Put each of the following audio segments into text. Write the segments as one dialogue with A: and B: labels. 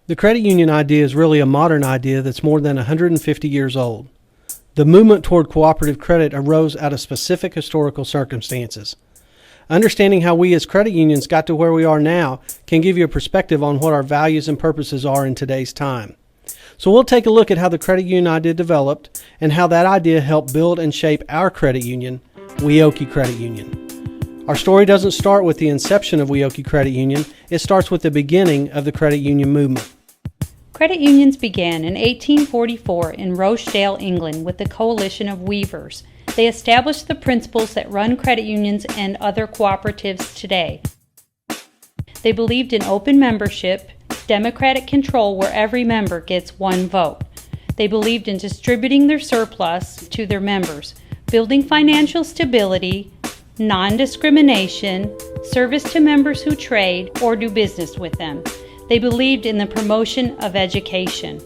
A: The credit union idea is really a modern idea that's more than 150 years old. The movement toward cooperative credit arose out of specific historical circumstances. Understanding how we as credit unions got to where we are now can give you a perspective on what our values and purposes are in today's time. So we'll take a look at how the credit union idea developed and how that idea helped build and shape our credit union, WEOKIE Credit Union. Our story doesn't start with the inception of WEOKIE Credit Union, it starts with the beginning of the credit union movement.
B: Credit unions began in 1844 in Rochdale, England with the coalition of weavers. They established the principles that run credit unions and other cooperatives today. They believed in open membership, democratic control where every member gets one vote. They believed in distributing their surplus to their members, building financial stability, non-discrimination, service to members who trade or do business with them. They believed in the promotion of education.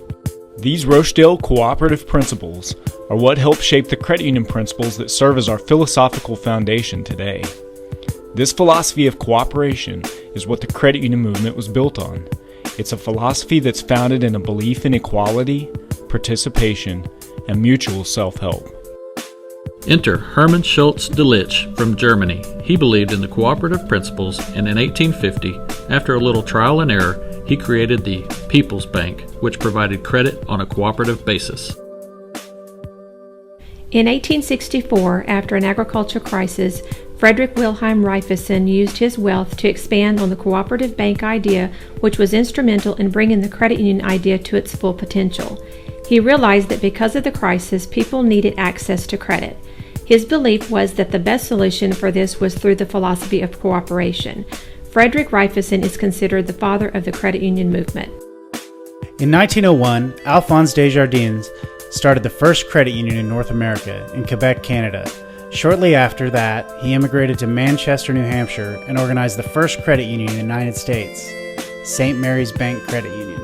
C: These Rochdale cooperative principles are what help shape the credit union principles that serve as our philosophical foundation today. This philosophy of cooperation is what the credit union movement was built on. It's a philosophy that's founded in a belief in equality, participation, and mutual self-help.
D: Enter Hermann Schultz Delitzsch from Germany. He believed in the cooperative principles, and in 1850, after a little trial and error, he created the People's Bank, which provided credit on a cooperative basis.
E: In 1864, after an agricultural crisis, Frederick Wilhelm Raiffeisen used his wealth to expand on the cooperative bank idea, which was instrumental in bringing the credit union idea to its full potential. He realized that because of the crisis, people needed access to credit. His belief was that the best solution for this was through the philosophy of cooperation. Frederick Raiffeisen is considered the father of the credit union movement.
F: In 1901, Alphonse Desjardins started the first credit union in North America, in Quebec, Canada. Shortly after that, he immigrated to Manchester, New Hampshire, and organized the first credit union in the United States, St. Mary's Bank Credit Union.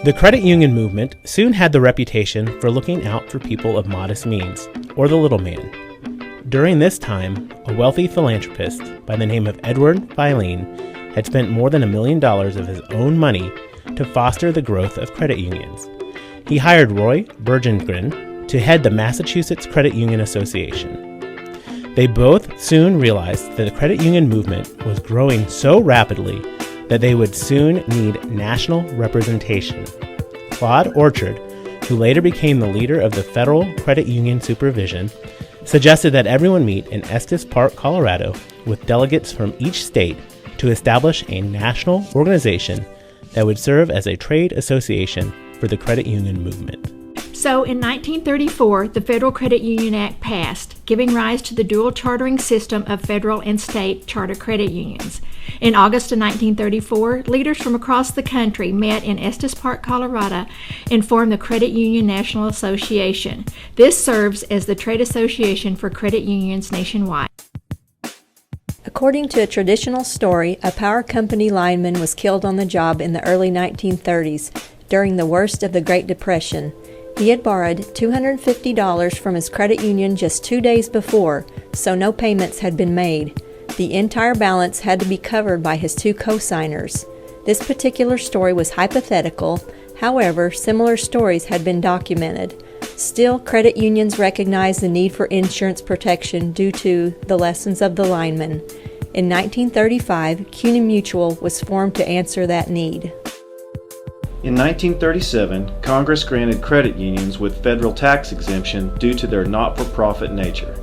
G: The credit union movement soon had the reputation for looking out for people of modest means, or the little man. During this time, a wealthy philanthropist by the name of Edward Filene had spent more than $1 million of his own money to foster the growth of credit unions. He hired Roy Bergengren to head the Massachusetts Credit Union Association. They both soon realized that the credit union movement was growing so rapidly that they would soon need national representation. Claude Orchard, who later became the leader of the Federal Credit Union Supervision, suggested that everyone meet in Estes Park, Colorado, with delegates from each state to establish a national organization that would serve as a trade association for the credit union movement.
H: So in 1934, the Federal Credit Union Act passed, giving rise to the dual chartering system of federal and state charter credit unions. In August of 1934, leaders from across the country met in Estes Park, Colorado, and formed the Credit Union National Association. This serves as the trade association for credit unions nationwide.
I: According to a traditional story, a power company lineman was killed on the job in the early 1930s during the worst of the Great Depression. He had borrowed $250 from his credit union just 2 days before, so no payments had been made. The entire balance had to be covered by his two co-signers. This particular story was hypothetical, however, similar stories had been documented. Still, credit unions recognized the need for insurance protection due to the lessons of the lineman. In 1935, CUNY Mutual was formed to answer that need.
J: In 1937, Congress granted credit unions with federal tax exemption due to their not-for-profit nature.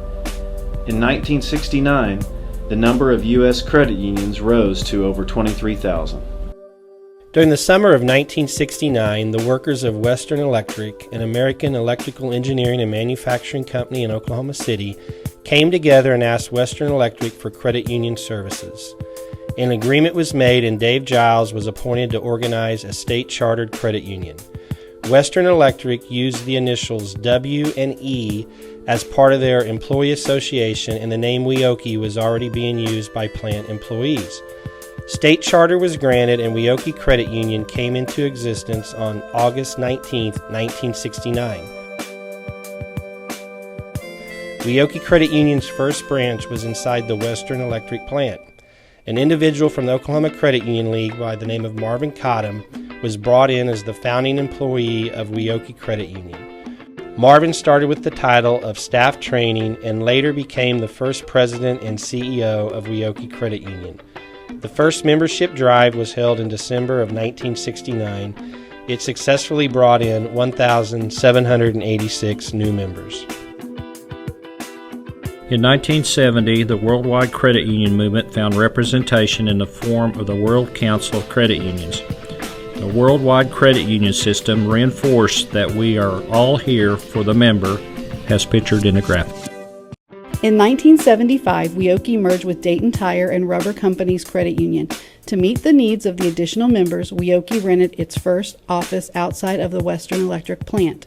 J: In 1969, the number of U.S. credit unions rose to over 23,000.
G: During the summer of 1969, the workers of Western Electric, an American electrical engineering and manufacturing company in Oklahoma City, came together and asked Western Electric for credit union services. An agreement was made and Dave Giles was appointed to organize a state-chartered credit union. Western Electric used the initials W and E as part of their employee association, and the name WEOKIE was already being used by plant employees. State charter was granted and WEOKIE Credit Union came into existence on August 19, 1969. WEOKIE Credit Union's first branch was inside the Western Electric plant. An individual from the Oklahoma Credit Union League by the name of Marvin Cottom was brought in as the founding employee of WEOKIE Credit Union. Marvin started with the title of staff training and later became the first president and CEO of WEOKIE Credit Union. The first membership drive was held in December of 1969. It successfully brought in 1,786 new members.
D: In 1970, the worldwide credit union movement found representation in the form of the World Council of Credit Unions. The worldwide credit union system reinforced that we are all here for the member, as pictured in the graphic.
K: In 1975, WEOKIE merged with Dayton Tire and Rubber Company's credit union. To meet the needs of the additional members, WEOKIE rented its first office outside of the Western Electric plant.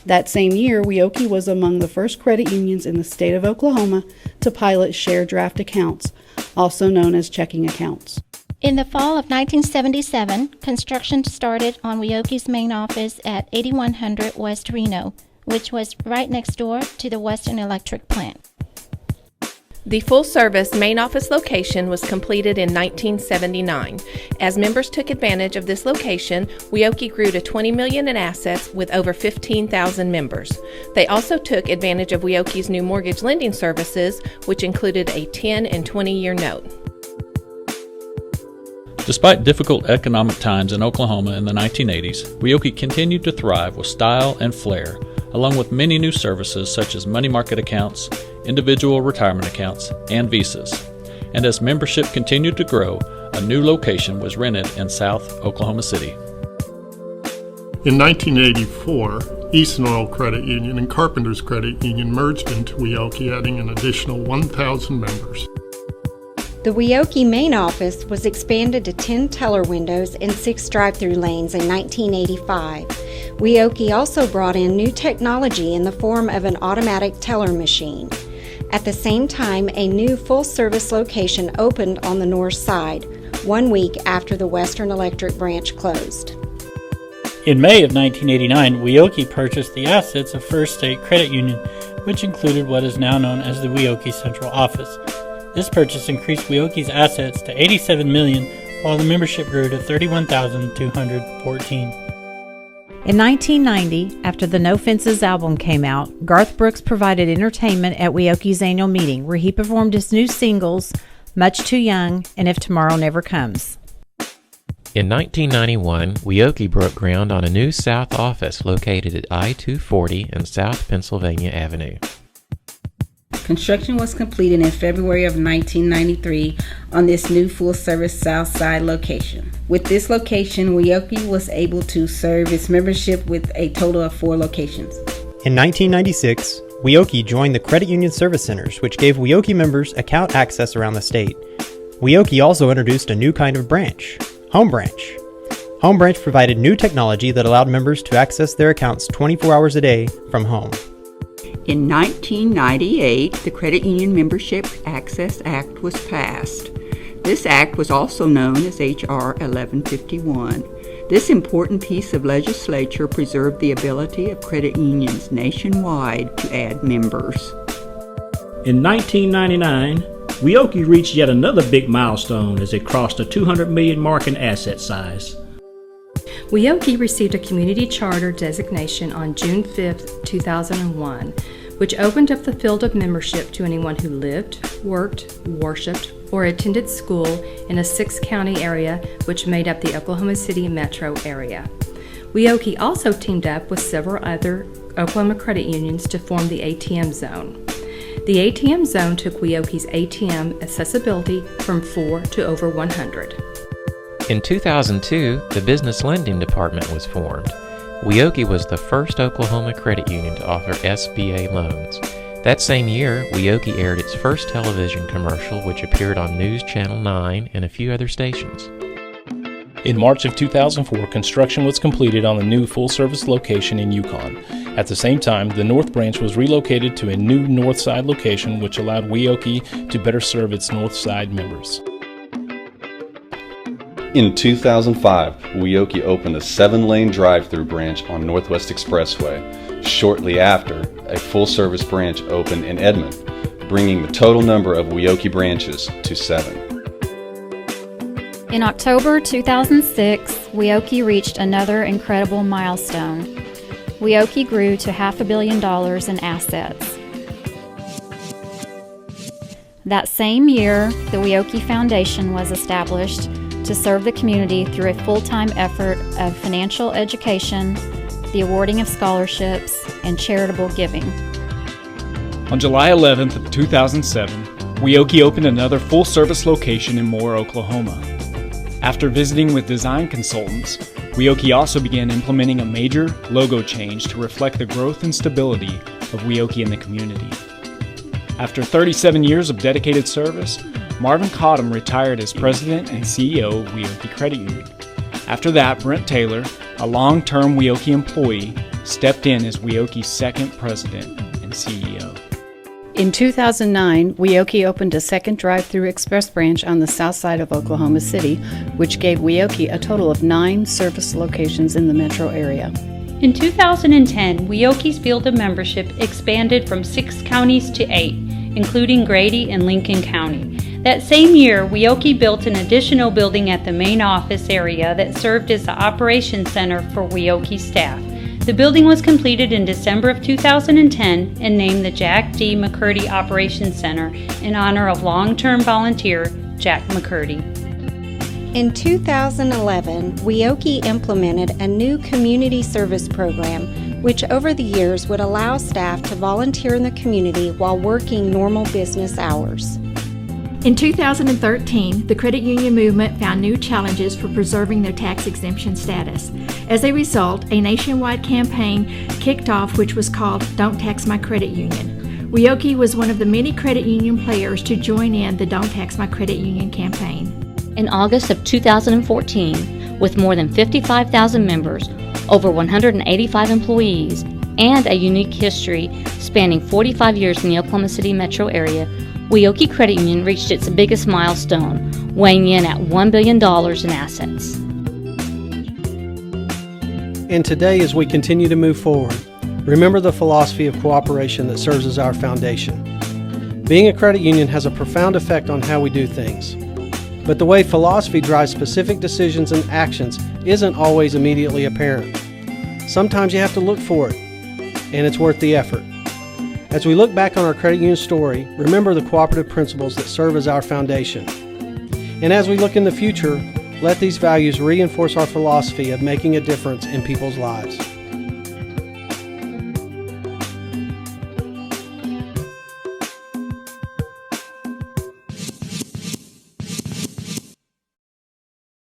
K: That same year, WEOKIE was among the first credit unions in the state of Oklahoma to pilot share draft accounts, also known as checking accounts.
L: In the fall of 1977, construction started on WEOKIE's main office at 8100 West Reno, which was right next door to the Western Electric plant.
M: The full-service main office location was completed in 1979. As members took advantage of this location, WEOKIE grew to $20 million in assets with over 15,000 members. They also took advantage of WEOKIE's new mortgage lending services, which included a 10- and 20-year note.
D: Despite difficult economic times in Oklahoma in the 1980s, WEOKIE continued to thrive with style and flair, along with many new services such as money market accounts, individual retirement accounts, and visas. And as membership continued to grow, a new location was rented in South Oklahoma City.
N: In 1984, Eastern Oil Credit Union and Carpenters Credit Union merged into WEOKIE, adding an additional 1,000 members.
O: The WEOKIE main office was expanded to 10 teller windows and 6 drive-through lanes in 1985. WEOKIE also brought in new technology in the form of an automatic teller machine. At the same time, a new full-service location opened on the north side, 1 week after the Western Electric branch closed.
P: In May of 1989, WEOKIE purchased the assets of First State Credit Union, which included what is now known as the WEOKIE Central Office. This purchase increased WEOKIE's assets to $87 million, while the membership grew to 31,214.
Q: In 1990, after the No Fences album came out, Garth Brooks provided entertainment at WEOKIE's annual meeting, where he performed his new singles, Much Too Young and If Tomorrow Never Comes.
R: In 1991, WEOKIE broke ground on a new South office located at I-240 and South Pennsylvania Avenue.
S: Construction was completed in February of 1993 on this new full-service South Side location. With this location, WEOKIE was able to serve its membership with a total of 4 locations.
T: In 1996, WEOKIE joined the Credit Union Service Centers, which gave WEOKIE members account access around the state. WEOKIE also introduced a new kind of branch, Home Branch. Home Branch provided new technology that allowed members to access their accounts 24 hours a day from home.
U: In 1998, the Credit Union Membership Access Act was passed. This act was also known as H.R. 1151. This important piece of legislation preserved the ability of credit unions nationwide to add members.
V: In 1999, WEOKIE reached yet another big milestone as it crossed the $200 million mark in asset size.
W: WEOKIE received a community charter designation on June 5, 2001, which opened up the field of membership to anyone who lived, worked, worshiped, or attended school in a 6-county area which made up the Oklahoma City metro area. WEOKIE also teamed up with several other Oklahoma credit unions to form the ATM Zone. The ATM Zone took WEOKIE's ATM accessibility from 4 to over 100.
R: In 2002, the Business Lending Department was formed. WEOKIE was the first Oklahoma credit union to offer SBA loans. That same year, WEOKIE aired its first television commercial, which appeared on News Channel 9 and a few other stations.
X: In March of 2004, construction was completed on the new full-service location in Yukon. At the same time, the North Branch was relocated to a new North Side location, which allowed WEOKIE to better serve its North Side members.
Y: In 2005, WEOKIE opened a 7-lane drive-through branch on Northwest Expressway. Shortly after, a full-service branch opened in Edmond, bringing the total number of WEOKIE branches to 7.
A: In October 2006, WEOKIE reached another incredible milestone. WEOKIE grew to $500 million in assets. That same year, the WEOKIE Foundation was established to serve the community through a full-time effort of financial education, the awarding of scholarships, and charitable giving.
B: On July 11th of 2007, WEOKIE opened another full-service location in Moore, Oklahoma. After visiting with design consultants, WEOKIE also began implementing a major logo change to reflect the growth and stability of WEOKIE in the community. After 37 years of dedicated service, Marvin Cottom retired as president and CEO of WEOKIE Credit Union. After that, Brent Taylor, a long-term WEOKIE employee, stepped in as WEOKIE's second president and CEO.
K: In 2009, WEOKIE opened a second drive-through express branch on the south side of Oklahoma City, which gave WEOKIE a total of 9 service locations in the metro area.
C: In 2010, WEOKIE's field of membership expanded from 6 counties to 8, including Grady and Lincoln County. That same year, WEOKIE built an additional building at the main office area that served as the operations center for WEOKIE staff. The building was completed in December of 2010 and named the Jack D. McCurdy Operations Center in honor of long-term volunteer Jack McCurdy.
O: In 2011, WEOKIE implemented a new community service program, which over the years would allow staff to volunteer in the community while working normal business hours.
H: In 2013, the credit union movement found new challenges for preserving their tax exemption status. As a result, a nationwide campaign kicked off which was called Don't Tax My Credit Union. WEOKIE was one of the many credit union players to join in the Don't Tax My Credit Union campaign.
E: In August of 2014, with more than 55,000 members, over 185 employees, and a unique history spanning 45 years in the Oklahoma City metro area, WEOKIE Credit Union reached its biggest milestone, weighing in at $1 billion in assets.
F: And today, as we continue to move forward, remember the philosophy of cooperation that serves as our foundation. Being a credit union has a profound effect on how we do things. But the way philosophy drives specific decisions and actions isn't always immediately apparent. Sometimes you have to look for it, and it's worth the effort. As we look back on our credit union story, remember the cooperative principles that serve as our foundation. And as we look in the future, let these values reinforce our philosophy of making a difference in people's lives.